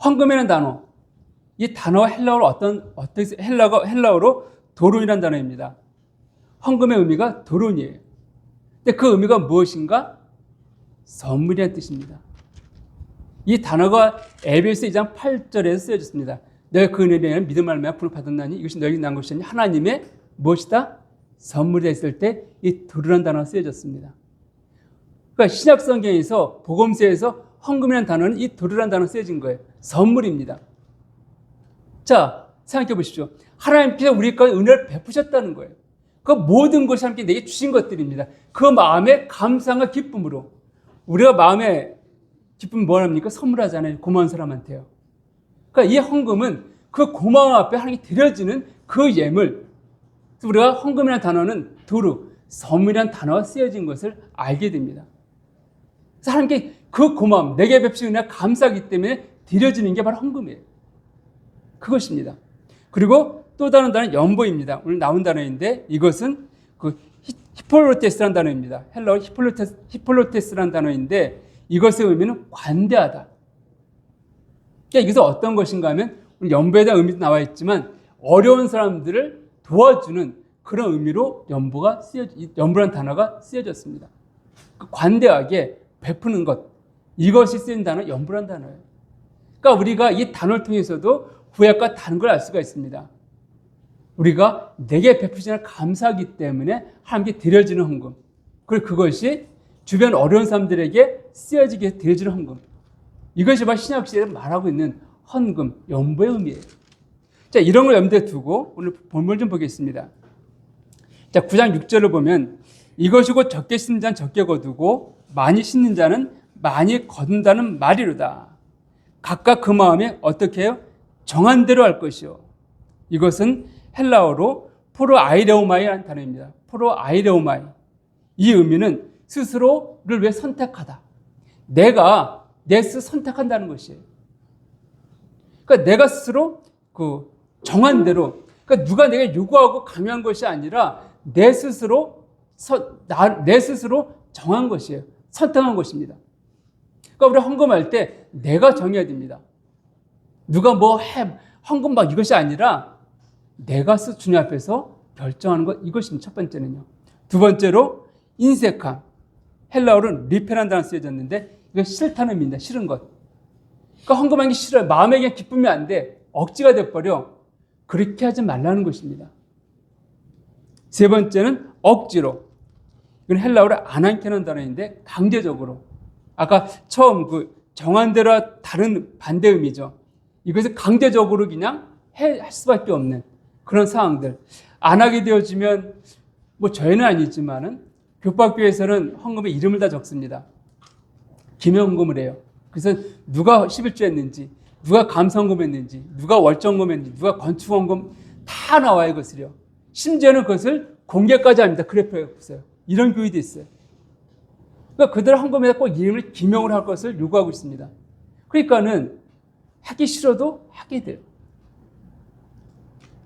S1: 헌금이라는 단어, 이 단어가 헬라어로 도론이라는 단어입니다. 헌금의 의미가 도론이에요. 근데 그 의미가 무엇인가? 선물이라는 뜻입니다. 이 단어가 에베소 2장 8절에서 쓰여졌습니다. 내가 그 은혜에 믿음 말미암아 부름을 받았나니 이것이 너에게 난 것이 아니라 하나님의 무엇이다? 선물이 있을 때 이 도르라는 단어가 쓰여졌습니다. 그러니까 신약 성경에서 복음서에서 헌금이라는 단어는 이 도르라는 단어가 쓰여진 거예요. 선물입니다. 자, 생각해 보십시오. 하나님께서 우리에게 은혜를 베푸셨다는 거예요. 그 모든 것이 함께 내게 주신 것들입니다. 그 마음의 감사와 기쁨으로 우리가 마음의 기쁨 뭘 합니까? 선물하잖아요. 고마운 사람한테요. 그러니까 이 헌금은 그 고마움 앞에 하나님께 드려지는 그 예물. 우리가 헌금이라는 단어는 도루, 선물이라는 단어가 쓰여진 것을 알게 됩니다. 그래서 하나님께 그 고마움, 내게 베푸신 은혜가 감사하기 때문에 드려지는 게 바로 헌금이에요. 그것입니다. 그리고 또 다른 단어는 연보입니다. 오늘 나온 단어인데 이것은 그 히폴로테스라는 단어입니다. 헬라어 히폴로테스라는 단어인데 이것의 의미는 관대하다. 그러니까 이것은 어떤 것인가 하면 우리 연보에 대한 의미도 나와 있지만 어려운 사람들을 도와주는 그런 의미로 연보라는 단어가 쓰여졌습니다. 관대하게 베푸는 것, 이것이 쓰인 단어 연보라는 단어예요. 그러니까 우리가 이 단어를 통해서도 구약과 다른 걸 알 수가 있습니다. 우리가 내게 베푸시는 감사하기 때문에 하나님께 드려지는 헌금. 그리고 그것이 주변 어려운 사람들에게 쓰여지게 드려지는 헌금. 이것이 바로 신약 시대에 말하고 있는 헌금, 연보의 의미예요. 자, 이런 걸 염두에 두고 오늘 본문을 좀 보겠습니다. 자, 9장 6절을 보면 이것이 곧 적게 심는 자는 적게 거두고 많이 심는 자는 많이 거둔다는 말이로다. 각각 그 마음에 어떻게 해요? 정한 대로 할 것이요. 이것은 헬라어로 프로아이레오마이라는 단어입니다. 프로아이레오마이. 이 의미는 스스로를 위해 선택하다. 내가 내 스스로 선택한다는 것이에요. 그러니까 내가 스스로 정한 대로, 그러니까 누가 내가 요구하고 강요한 것이 아니라 내 스스로 정한 것이에요. 선택한 것입니다. 그러니까 우리 헌금할 때 내가 정해야 됩니다. 누가 헌금 막 이것이 아니라 내가 주님 앞에서 결정하는 것, 이것입니다. 첫 번째는요. 두 번째로 인색함. 헬라어로는 리페라는 단어 쓰여졌는데 이거 싫다는 의미입니다. 싫은 것. 그러니까 헌금하기 싫어요. 마음에 기쁨이 안 돼. 억지가 돼버려. 그렇게 하지 말라는 것입니다. 세 번째는 억지로. 이건 헬라어로 아난케라는 단어인데 강제적으로. 아까 처음 정한 대로 다른 반대 의미죠. 이것을 강제적으로 그냥 할 수밖에 없는 그런 상황들. 안 하게 되어지면 저희는 아니지만은 교법학교에서는 헌금에 이름을 다 적습니다. 기명헌금을 해요. 그래서 누가 11조 했는지, 누가 감사원금했는지, 누가 월정금했는지, 누가 건축원금 다 나와요, 그것을요. 심지어는 그것을 공개까지 합니다. 그래프에 보세요. 이런 교육도 있어요. 그러니까 그들 헌금에다 꼭 이름을 기명을 할 것을 요구하고 있습니다. 그러니까는 하기 싫어도 하게 돼요.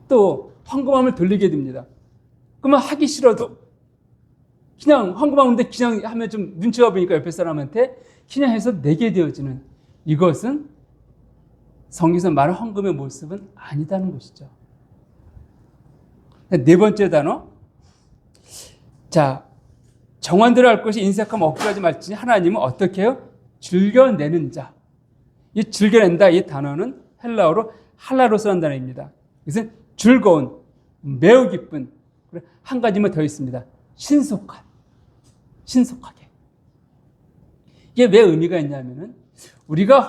S1: 또 헌금함을 돌리게 됩니다. 그러면 하기 싫어도 그냥 헌금하는데 그냥 하면 좀 눈치가 보니까 옆에 사람한테 그냥 해서 내게 되어지는, 이것은 성경에서 말하는 헌금의 모습은 아니다는 것이죠. 네 번째 단어. 자, 정한대로 할 것이 인색하면 억지하지 말지니 하나님은 어떻게 해요? 즐겨내는 자. 이 즐겨낸다, 이 단어는 헬라어로 할라로스라는 단어입니다. 이것은 즐거운, 매우 기쁜, 한 가지만 더 있습니다. 신속한, 신속하게. 이게 왜 의미가 있냐면은 우리가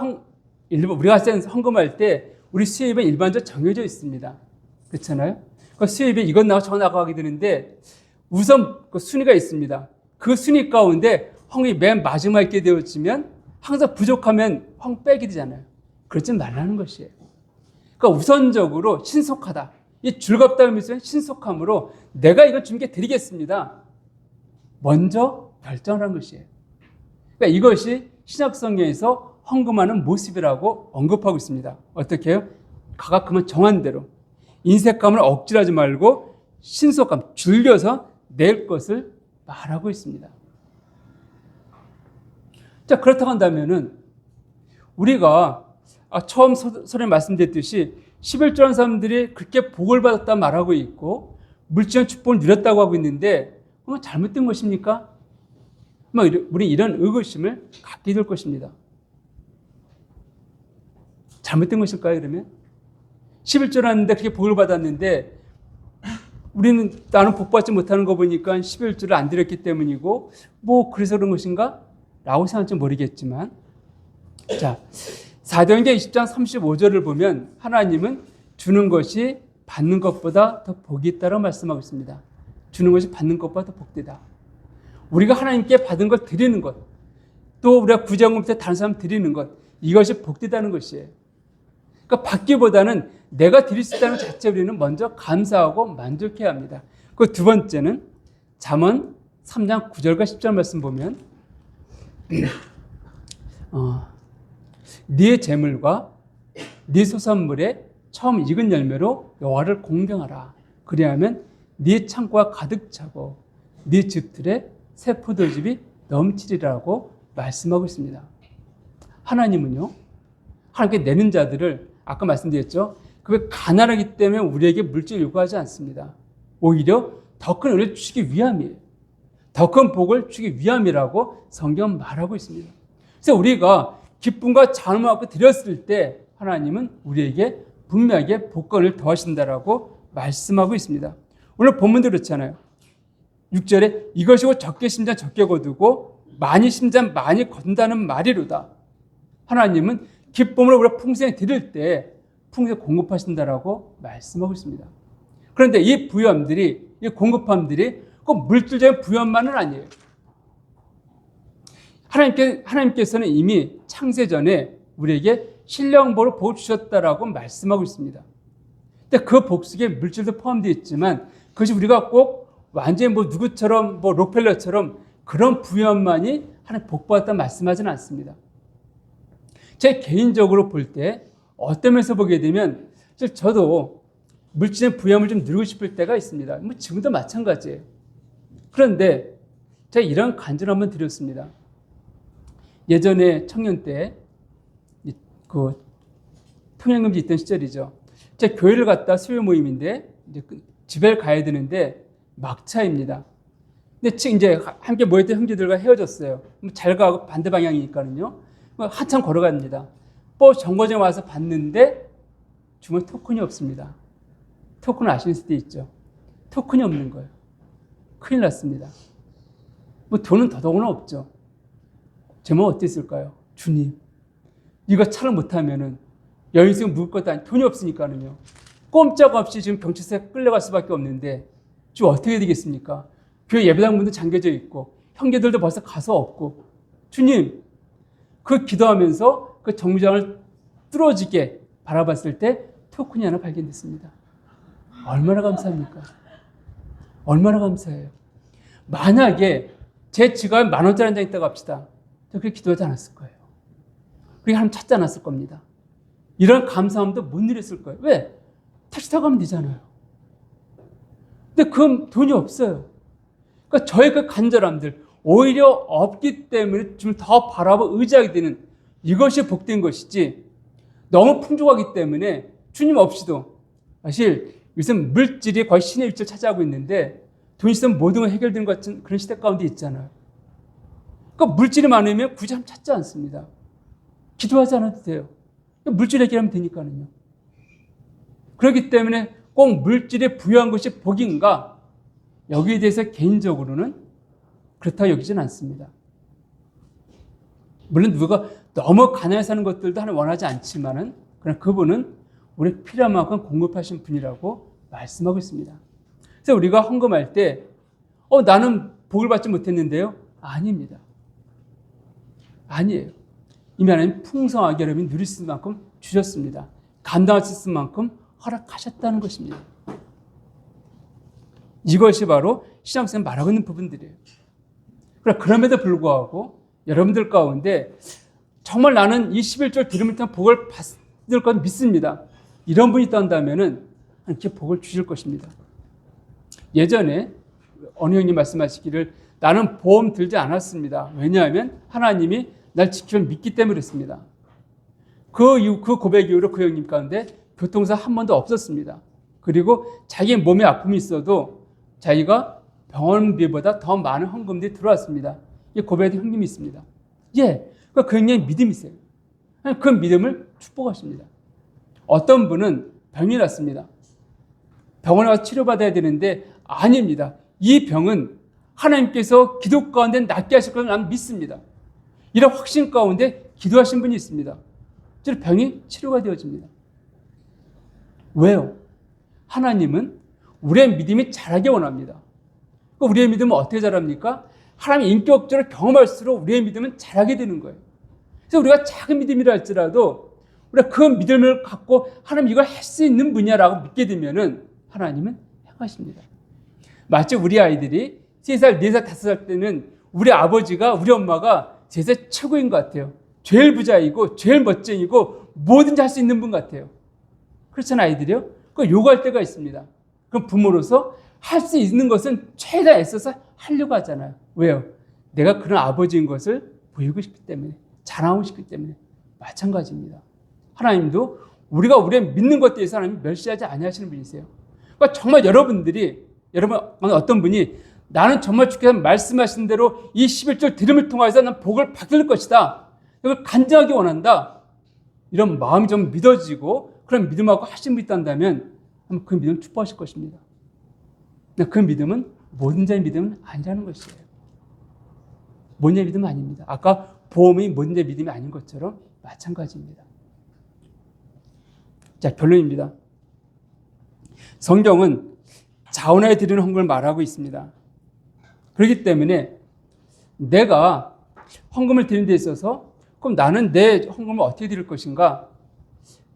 S1: 헌금할 때 우리 수입은 일반적으로 정해져 있습니다. 그렇잖아요? 그 수입에 이것 나와 저거 나가게 되는데 우선 그 순위가 있습니다. 그 순위 가운데 헌금이 맨 마지막에 있게 되어지면 항상 부족하면 헌금 빼게 되잖아요. 그러지 말라는 것이에요. 그러니까 우선적으로 신속하다. 이 즐겁다는 의미에서 신속함으로 내가 이걸 주님께 드리겠습니다. 먼저 결정하는 것이에요. 그러니까 이것이 신약 성경에서 헌금하는 모습이라고 언급하고 있습니다. 어떻게 해요? 가각하면 정한 대로 인색함을 억지하지 말고 신속함, 즐겨서 낼 것을 말하고 있습니다. 자, 그렇다고 한다면은 우리가 처음 설에 말씀드렸듯이 11조 하는 사람들이 그렇게 복을 받았다 말하고 있고 물질적 축복을 누렸다고 하고 있는데 그건 잘못된 것입니까? 우리 이런 의구심을 갖게 될 것입니다. 잘못된 것일까요, 그러면? 11조를 하는데 그렇게 복을 받았는데 나는 복 받지 못하는 거 보니까 11조를 안 드렸기 때문이고 그래서 그런 것인가? 라고 생각할지 모르겠지만, 자, 사도행전 20장 35절을 보면 하나님은 주는 것이 받는 것보다 더 복이 있다고 말씀하고 있습니다. 주는 것이 받는 것보다 더 복되다. 우리가 하나님께 받은 걸 드리는 것, 또 우리가 구제헌금 때 다른 사람 드리는 것, 이것이 복되다는 것이에요. 그러니까 받기보다는 내가 드릴 수 있다는 것 자체 우리는 먼저 감사하고 만족해야 합니다. 그 두 번째는 잠언 3장 9절과 10절 말씀 보면 네 재물과 네 소산물에 처음 익은 열매로 여호와를 공경하라. 그리하면 네 창고가 가득 차고 네 집들에 새 포도즙이 넘치리라고 말씀하고 있습니다. 하나님은요, 하나님께 내는 자들을 아까 말씀드렸죠. 그게 가난하기 때문에 우리에게 물질을 요구하지 않습니다. 오히려 더 큰 은혜를 주시기 위함이에요. 더 큰 복을 주기 위함이라고 성경은 말하고 있습니다. 그래서 우리가 기쁨과 자음을 갖고 드렸을 때 하나님은 우리에게 분명하게 복권을 더하신다라고 말씀하고 있습니다. 오늘 본문도 그렇잖아요. 6절에 이것이고 적게 심자 적게 거두고 많이 심자 많이 거둔다는 말이로다. 하나님은 기쁨으로 우리가 풍성히 드릴 때 풍성히 공급하신다라고 말씀하고 있습니다. 그런데 이 부여함들이, 이 공급함들이 꼭 물질적인 부여함만은 아니에요. 하나님께서는 이미 창세 전에 우리에게 신령복을 복을 주셨다라고 말씀하고 있습니다. 근데 그 복 속에 물질도 포함되어 있지만 그것이 우리가 꼭 완전히 누구처럼 록펠러처럼 그런 부여함만이 하나님 복 받았다 말씀하지는 않습니다. 제 개인적으로 볼 때 어떤 면에서 보게 되면 저도 물질의 부여함을 좀 누리고 싶을 때가 있습니다. 지금도 마찬가지예요. 그런데 제가 이런 간증을 한번 드렸습니다. 예전에 청년 때 그 통행금지 있던 시절이죠. 제가 교회를 갔다 수요 모임인데 이제 집에 가야 되는데 막차입니다. 근데 이제 함께 모였던 형제들과 헤어졌어요. 잘 가고 반대 방향이니까는요. 한참 걸어갑니다. 버스 정거장에 와서 봤는데 주머니 토큰이 없습니다. 토큰 아시는 수도 있죠. 토큰이 없는 거예요. 큰일 났습니다. 돈은 더더구나 없죠. 제 마음 어땠을까요? 주님, 이거 차를 못하면은 여인생 묵을 것도 아니 돈이 없으니까는요. 꼼짝없이 지금 경찰서에 끌려갈 수밖에 없는데 지금 어떻게 되겠습니까? 교회 예배당 문도 잠겨져 있고 형제들도 벌써 가서 없고 주님, 그 기도하면서 그 정류장을 뚫어지게 바라봤을 때 토큰이 하나 발견됐습니다. 얼마나 감사합니까? 얼마나 감사해요. 만약에 제 지갑에 10,000원짜리 한 장 있다고 합시다. 저 그렇게 기도하지 않았을 거예요. 그렇게 하나님 찾지 않았을 겁니다. 이런 감사함도 못 누렸을 거예요. 왜? 택시 타고 가면 되잖아요. 근데 그 돈이 없어요. 그러니까 저의 그 간절함들, 오히려 없기 때문에 좀 더 바라보고 의지하게 되는 이것이 복된 것이지, 너무 풍족하기 때문에 주님 없이도, 사실 요즘 물질이 거의 신의 일치를 차지하고 있는데 돈 있으면 모든 건 해결되는 것 같은 그런 시대 가운데 있잖아요. 그러니까 물질이 많으면 굳이 함 찾지 않습니다. 기도하지 않아도 돼요. 물질 해결하면 되니까요. 그렇기 때문에 꼭 물질에 부여한 것이 복인가? 여기에 대해서 개인적으로는 그렇다고 여기지는 않습니다. 물론 누가 너무 가난해 사는 것들도 하나 원하지 않지만은, 그러나 그분은 우리 필요한 만큼 공급하신 분이라고 말씀하고 있습니다. 그래서 우리가 헌금할 때, 나는 복을 받지 못했는데요? 아닙니다. 아니에요. 이미 하나님 풍성하게 여러분이 누릴 수 있는 만큼 주셨습니다. 감당할 수 있는 만큼 허락하셨다는 것입니다. 이것이 바로 신앙생활 말하고 있는 부분들이에요. 그럼에도 불구하고 여러분들 가운데 정말 나는 이 11절 들음을 통한 복을 받을 건 믿습니다. 이런 분이 있다면 이렇게 복을 주실 것입니다. 예전에 어느 형님 말씀하시기를 나는 보험 들지 않았습니다. 왜냐하면 하나님이 날 지키면 믿기 때문에 그랬습니다. 그 고백 이후로 그 형님 가운데 교통사 한 번도 없었습니다. 그리고 자기 몸에 아픔이 있어도 자기가 병원비보다 더 많은 헌금들이 들어왔습니다. 이 고백의 형님이 있습니다. 그 형님의 믿음이 있어요. 그 믿음을 축복하십니다. 어떤 분은 병이 났습니다. 병원에 가서 치료받아야 되는데 아닙니다. 이 병은 하나님께서 기도 가운데 낫게 하실 것을 난 믿습니다. 이런 확신 가운데 기도하신 분이 있습니다. 병이 치료가 되어집니다. 왜요? 하나님은 우리의 믿음이 자라게 원합니다. 우리의 믿음은 어떻게 자랍니까? 하나님의 인격적으로 경험할수록 우리의 믿음은 자라게 되는 거예요. 그래서 우리가 작은 믿음이라 할지라도 우리가 그 믿음을 갖고 하나님 이걸 할 수 있는 분야라고 믿게 되면은 하나님은 행하십니다. 마치 우리 아이들이 3살, 4살, 5살 때는 우리 아버지가, 우리 엄마가 세상에 최고인 것 같아요. 제일 부자이고 제일 멋쟁이고 뭐든지 할 수 있는 분 같아요. 그렇잖아요, 아이들이요. 그 요구할 때가 있습니다. 그럼 부모로서 할 수 있는 것은 최대한 애써서 하려고 하잖아요. 왜요? 내가 그런 아버지인 것을 보이고 싶기 때문에, 자랑하고 싶기 때문에. 마찬가지입니다. 하나님도 우리가 우리의 믿는 것에 대해서 하나님 멸시하지 아니하시는 분이세요. 그러니까 정말 여러분 어떤 분이 나는 정말 주께서 말씀하신 대로 이 11절 들음을 통해서 난 복을 받을 것이다. 이걸 간절하게 원한다. 이런 마음이 좀 믿어지고 그런 믿음하고 하신 분이 있다면 그 믿음을 축복하실 것입니다. 그 믿음은 모든 자의 믿음은 아니라는 것이에요. 모든 자의 믿음은 아닙니다. 아까 보험이 모든 자의 믿음이 아닌 것처럼 마찬가지입니다. 자, 결론입니다. 성경은 자원하여 드리는 헌금을 말하고 있습니다. 그렇기 때문에 내가 헌금을 드리는 데 있어서 그럼 나는 내 헌금을 어떻게 드릴 것인가?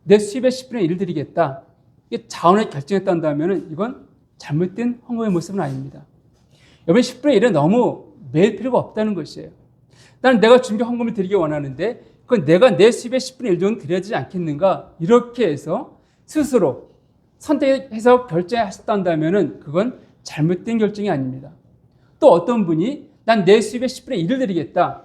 S1: 내 수입의 10분의 1을 드리겠다. 이게 자원하여 결정했다면 이건 잘못된 헌금의 모습은 아닙니다. 여러분 10분의 1은 너무 매일 필요가 없다는 것이에요. 나는 내가 준비 헌금을 드리기 원하는데 그건 내가 내 수입의 10분의 1 정도 드려야 되지 않겠는가? 이렇게 해서 스스로 선택해서 결정하셨다면 그건 잘못된 결정이 아닙니다. 또 어떤 분이 난 내 수입의 10분의 1을 드리겠다.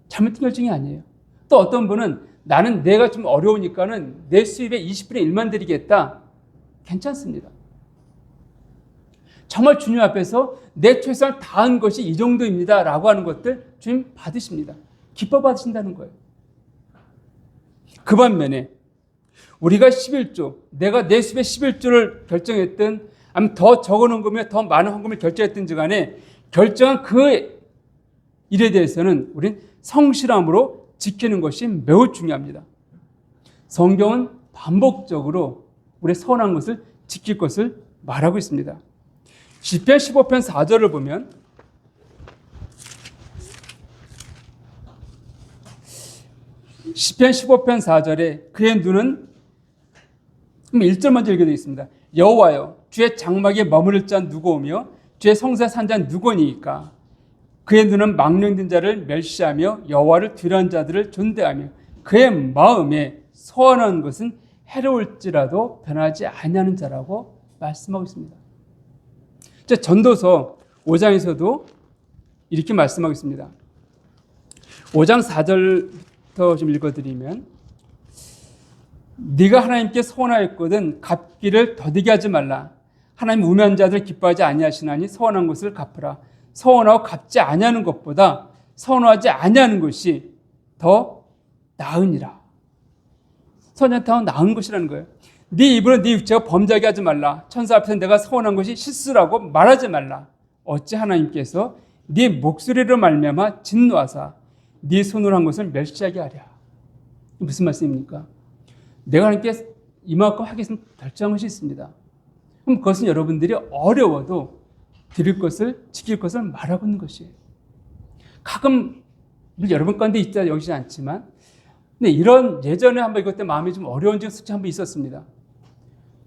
S1: 잘못된 결정이 아니에요. 또 어떤 분은 나는 내가 좀 어려우니까는 내 수입의 20분의 1만 드리겠다. 괜찮습니다. 정말 주님 앞에서 내 최선을 다한 것이 이 정도입니다 라고 하는 것들 주님 받으십니다. 기뻐 받으신다는 거예요. 그 반면에 우리가 11조, 내가 내 수입의 11조를 결정했든 아니면 더 적은 헌금이나 더 많은 헌금을 결정했든지 간에 결정한 그 일에 대해서는 우리는 성실함으로 지키는 것이 매우 중요합니다. 성경은 반복적으로 우리의 선한 것을 지킬 것을 말하고 있습니다. 시편 15편 4절을 보면 시편 15편 4절에 그의 눈은 1절 먼저 읽게 되어 있습니다. 여호와여 주의 장막에 머무를 자 누구오며 주의 성소에 산 자 누구니이까. 그의 눈은 망령된 자를 멸시하며 여호와를 두려워하는 자들을 존대하며 그의 마음에 소원하는 것은 해로울지라도 변하지 아니하는 자라고 말씀하고 있습니다. 전도서 5장에서도 이렇게 말씀하고 있습니다. 5장 4절부터 좀 읽어드리면 네가 하나님께 소원하였거든 갚기를 더디게 하지 말라. 하나님 우매한 자들 기뻐하지 아니하시나니 서원한 것을 갚으라. 서원하고 갚지 아니하는 것보다 서원하지 아니하는 것이 더 나으니라. 선녀타운 나은 것이라는 거예요. 네 입으로 네 육체가 범죄하게 하지 말라. 천사 앞에서 내가 서원한 것이 실수라고 말하지 말라. 어찌 하나님께서 네 목소리로 말미암아 진노하사 네 손으로 한 것을 멸시하게 하랴. 무슨 말씀입니까? 내가 하나님께 이만큼 하겠으면 결정한 것이 있습니다. 그럼 그것은 여러분들이 어려워도 드릴 것을 지킬 것을 말하고 있는 것이에요. 가끔 여러분 가운데 있다 여기지 않지만 근데 이런 예전에 한번 이것 때문에 마음이 좀 어려운 적이 한번 있었습니다.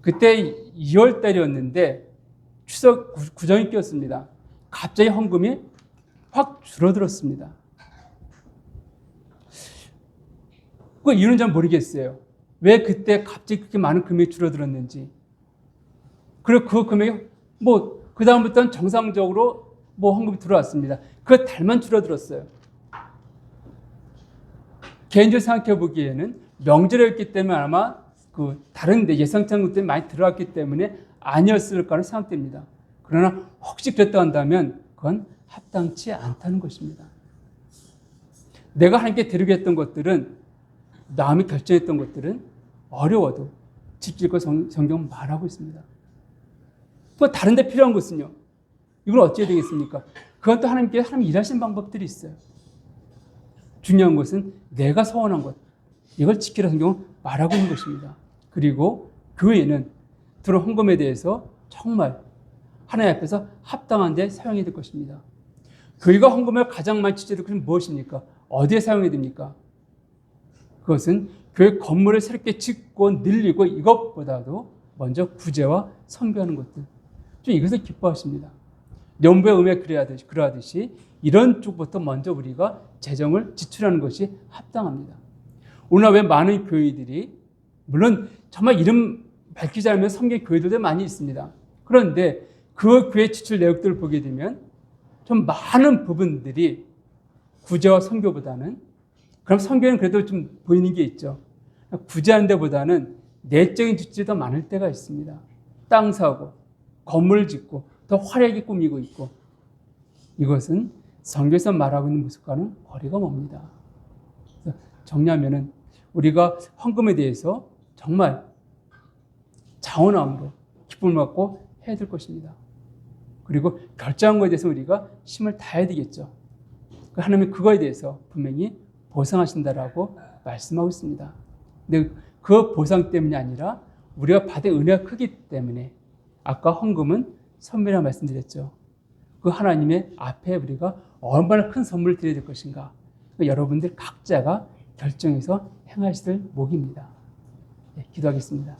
S1: 그때 2월 달이었는데 추석 구정이 끼었습니다. 갑자기 헌금이 확 줄어들었습니다. 그 이유는 잘 모르겠어요. 왜 그때 갑자기 그렇게 많은 금액이 줄어들었는지. 그리고 그 금액이 그 다음부터는 정상적으로 헌금이 들어왔습니다. 그 달만 줄어들었어요. 개인적으로 생각해 보기에는 명절이었기 때문에 아마 다른데 예상치 않은 것 때문에 많이 들어왔기 때문에 아니었을 거라 생각됩니다. 그러나 혹시 그랬다 한다면 그건 합당치 않다는 것입니다. 내가 하나님께 드리게 했던 것들은 마음이 결정했던 것들은 어려워도 지킬 것 성경은 말하고 있습니다. 또 다른 데 필요한 것은요. 이걸 어찌해야 되겠습니까? 그것도 하나님 일하시는 방법들이 있어요. 중요한 것은 내가 서원한 것, 이걸 지키라 성경은 말하고 있는 것입니다. 그리고 교회는 들어온 헌금에 대해서 정말 하나님 앞에서 합당한 데 사용해야 될 것입니다. 교회가 헌금을 가장 많이 지출할 것은 무엇입니까? 어디에 사용해야 됩니까? 그것은 교회 건물을 새롭게 짓고 늘리고 이것보다도 먼저 구제와 선교하는 것들. 좀 이것을 기뻐하십니다. 연부의 의미에 그러하듯이 이런 쪽부터 먼저 우리가 재정을 지출하는 것이 합당합니다. 오늘 왜 많은 교회들이 물론 정말 이름 밝히지 않으면 섬기는 교회들도 많이 있습니다. 그런데 그 교회 지출 내역들을 보게 되면 좀 많은 부분들이 구제와 선교보다는 그럼 선교는 그래도 좀 보이는 게 있죠. 구제하는 데보다는 내적인 지출이 더 많을 때가 있습니다. 땅 사고 건물 짓고 더 화려하게 꾸미고 있고 이것은 성경에서 말하고 있는 모습과는 거리가 멉니다. 정리하면은 우리가 헌금에 대해서 정말 자원함으로 기쁨을 갖고 해야 될 것입니다. 그리고 결정한 것에 대해서 우리가 힘을 다해야 되겠죠. 하나님은 그거에 대해서 분명히 보상하신다라고 말씀하고 있습니다. 근데 그 보상 때문이 아니라 우리가 받은 은혜가 크기 때문에 아까 헌금은 선물이라고 말씀드렸죠. 그 하나님의 앞에 우리가 얼마나 큰 선물을 드려야 될 것인가. 여러분들 각자가 결정해서 행하실 목입니다. 네, 기도하겠습니다.